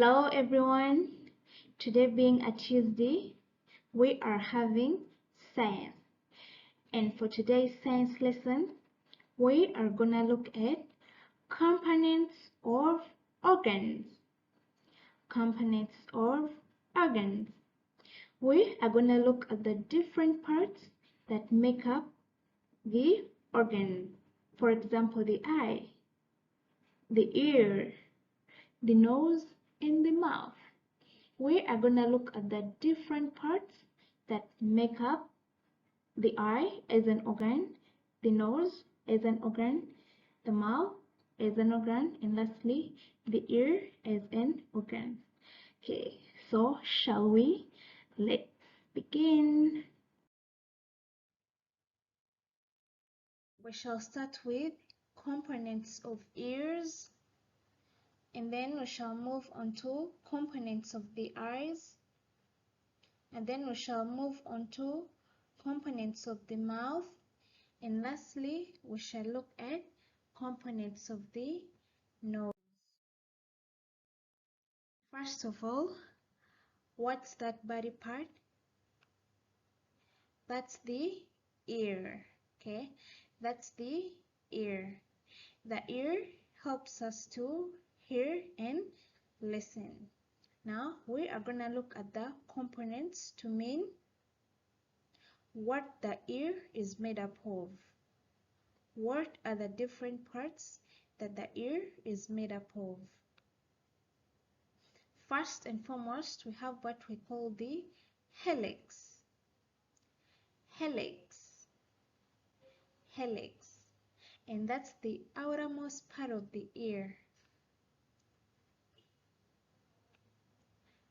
Hello everyone. Today being a Tuesday, we are having science. And for today's science lesson, we are gonna look at components of organs. Components of organs. We are gonna look at the different parts that make up the organ. For example, the eye, the ear, the nose, and the mouth. We are going to look at the different parts that make up the eye as an organ, the nose as an organ, the mouth as an organ, and lastly, the ear as an organ. Okay, so shall we? Let's begin. We shall start with components of ears, and then we shall move on to components of the eyes, and then we shall move on to components of the mouth, and lastly we shall look at components of the nose. First of all, what's that body part? That's the ear. Okay, that's the ear. The ear helps us to hear and listen. Now we are gonna look at the components to mean what the ear is made up of. What are the different parts that the ear is made up of? First and foremost, we have what we call the helix. Helix. Helix. And that's the outermost part of the ear.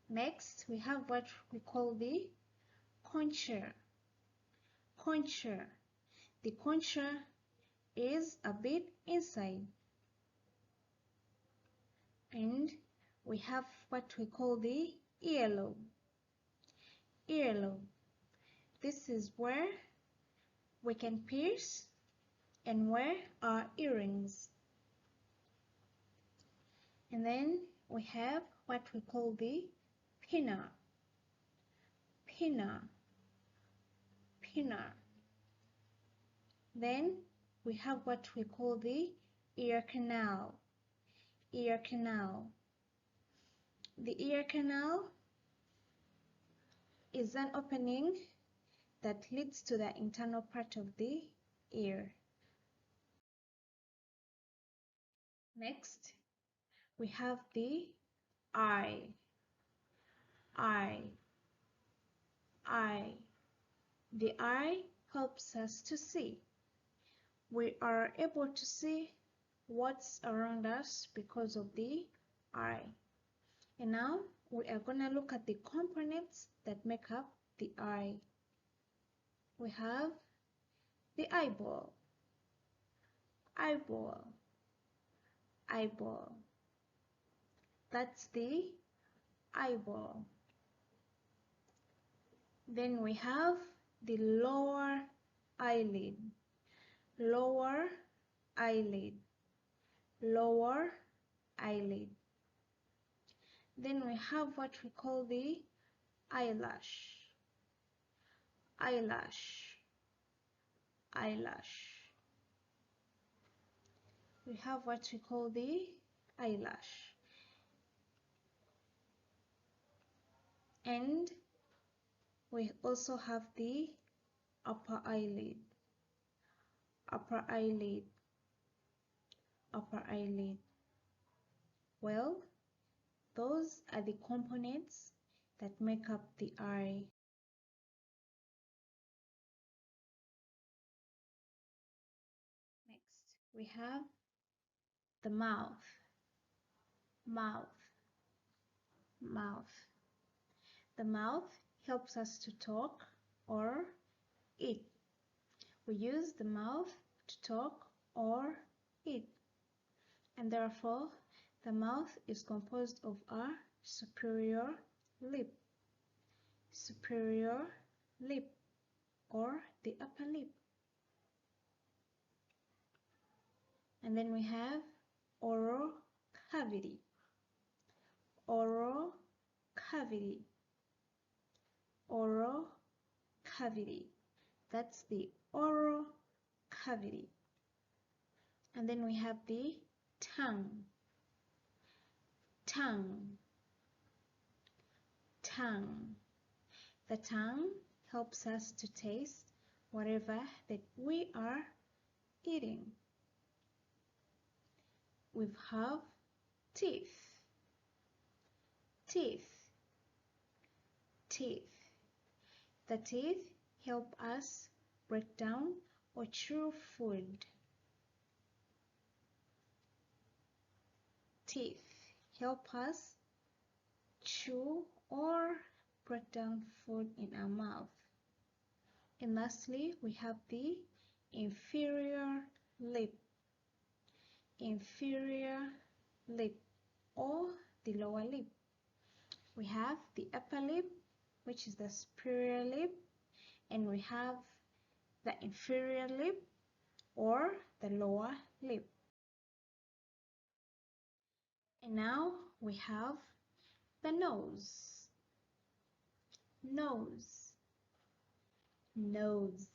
Next, we have what we call the concha. Concha. The concha is a bit inside. And we have what we call the earlobe. Earlobe. This is where we can pierce and wear our earrings. And then we have what we call the pinna. Pinna. Pinna. Then we have what we call the ear canal. Ear canal. The ear canal is an opening that leads to the internal part of the ear. Next, we have the eye. Eye. Eye. The eye helps us to see. We are able to see what's around us because of the eye. And now we are going to look at the components that make up the eye. We have the eyeball. Eyeball. Eyeball. That's the eyeball. Then we have the lower eyelid. Lower eyelid. Lower eyelid. Then we have what we call the eyelash. Eyelash. Eyelash. We have what we call the eyelash. And we also have the upper eyelid. Upper eyelid. Upper eyelid. Well, those are the components that make up the eye. Next, we have the mouth. Mouth. Mouth. The mouth helps us to talk or eat. We use the mouth to talk or eat. And therefore, the mouth is composed of our superior lip. Superior lip or the upper lip. And then we have oral cavity. oral cavity. Oral cavity. That's the oral cavity. And then we have the tongue. Tongue. Tongue. The tongue helps us to taste whatever that we are eating. We have teeth. Teeth. Teeth. The teeth help us break down or chew food. Teeth help us chew or break down food in our mouth. And lastly, we have the inferior lip. Inferior lip or the lower lip. We have the upper lip, which is the superior lip, and we have the inferior lip or the lower lip. And now we have the nose. Nose. Nose.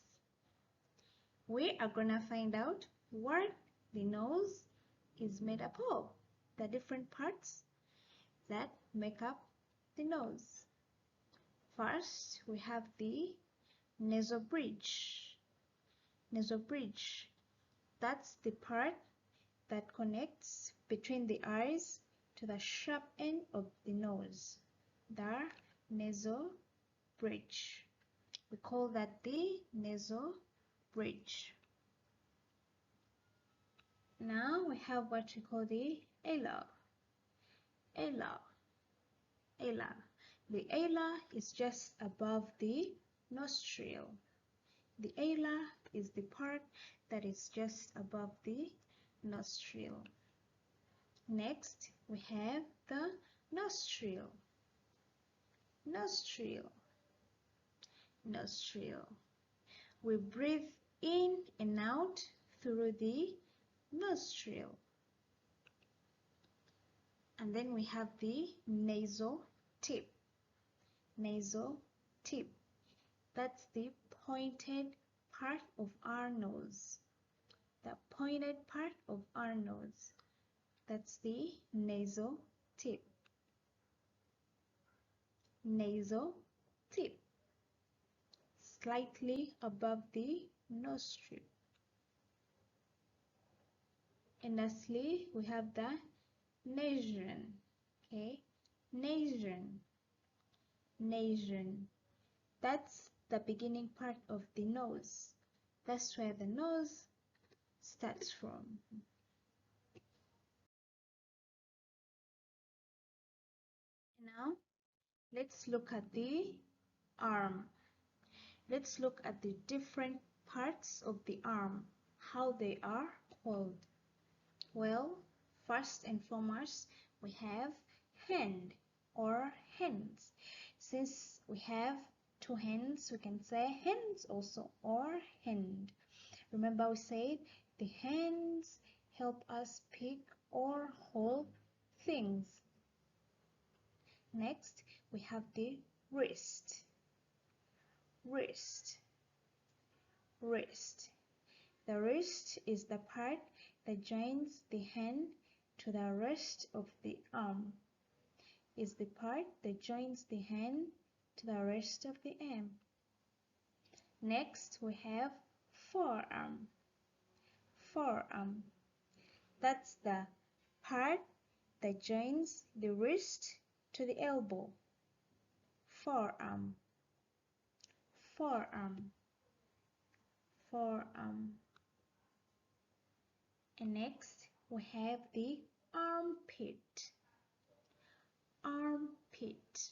We are gonna find out what the nose is made up of, the different parts that make up the nose. First, we have the nasal bridge. Nasal bridge. That's the part that connects between the eyes to the sharp end of the nose. The nasal bridge. We call that the nasal bridge. Now we have what we call the alar. Alar. Alar. The alar is just above the nostril. The alar is the part that is just above the nostril. Next, we have the nostril. Nostril. Nostril. We breathe in and out through the nostril. And then we have the nasal tip. Nasal tip. That's the pointed part of our nose. The pointed part of our nose. That's the nasal tip. Nasal tip. Slightly above the nostril. And lastly, we have the nasion. Okay, nasion. Nasion. That's the beginning part of the nose. That's where the nose starts from. Now, let's look at the arm. Let's look at the different parts of the arm, how they are called. Well, first and foremost, we have hand or hands. Since we have two hands, we can say hands also or hand. Remember we said the hands help us pick or hold things. Next, we have the wrist. Wrist. Wrist. The wrist is the part that joins the hand to the rest of the arm. Is the part that joins the hand to the rest of the arm. Next, we have forearm. Forearm. That's the part that joins the wrist to the elbow. Forearm. Forearm. Forearm. And next, we have the armpit. Armpit.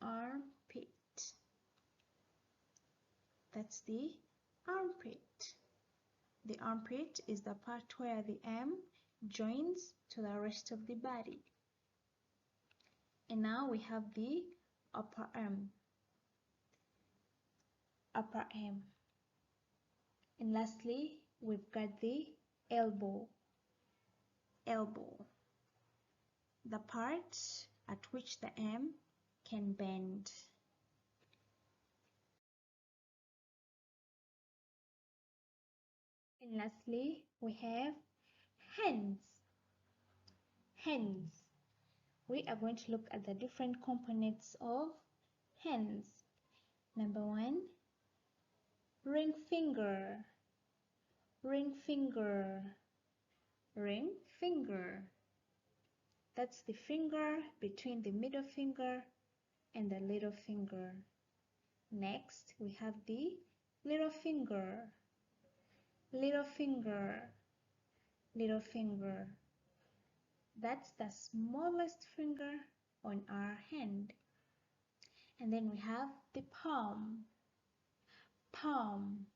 Armpit. That's the armpit. The armpit is the part where the arm joins to the rest of the body. And now we have the upper arm. Upper arm. And lastly, we've got the elbow. Elbow. the part at which the M can bend. And lastly, we have hands. Hands. We are going to look at the different components of hands. Number one, ring finger. Ring finger. Ring finger. That's the finger between the middle finger and the little finger. Next, we have the little finger. Little finger. Little finger. That's the smallest finger on our hand. And then we have the palm. Palm.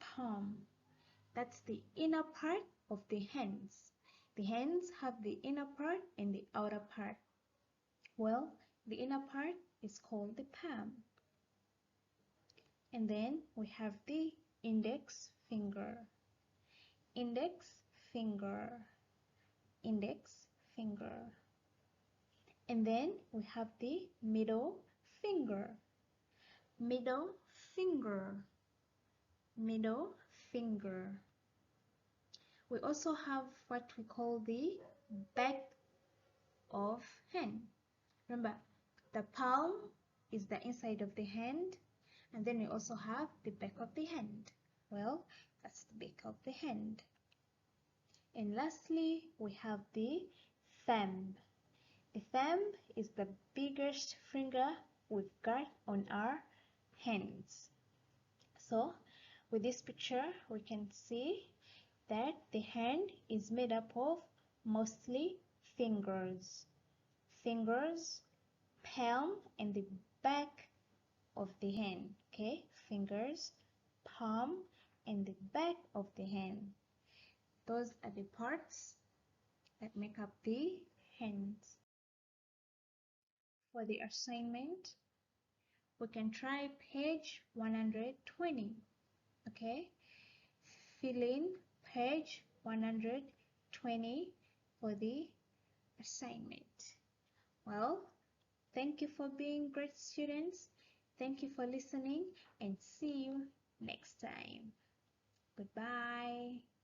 Palm. That's the inner part of the hands. The hands have the inner part and the outer part. Well, the inner part is called the palm. And then we have the index finger. Index finger. Index finger. And then we have the middle finger. Middle finger. Middle finger. We also have what we call the back of hand. Remember, the palm is the inside of the hand, and then we also have the back of the hand. Well, that's the back of the hand. And lastly, we have the thumb. The thumb is the biggest finger we've got on our hands. So, with this picture, we can see that the hand is made up of mostly fingers. Fingers, palm, and the back of the hand. Okay, fingers, palm, and the back of the hand. Those are the parts that make up the hands. For the assignment, we can try page 120. Okay, fill in page 120 for the assignment. Well, thank you for being great students. Thank you for listening, and see you next time. Goodbye.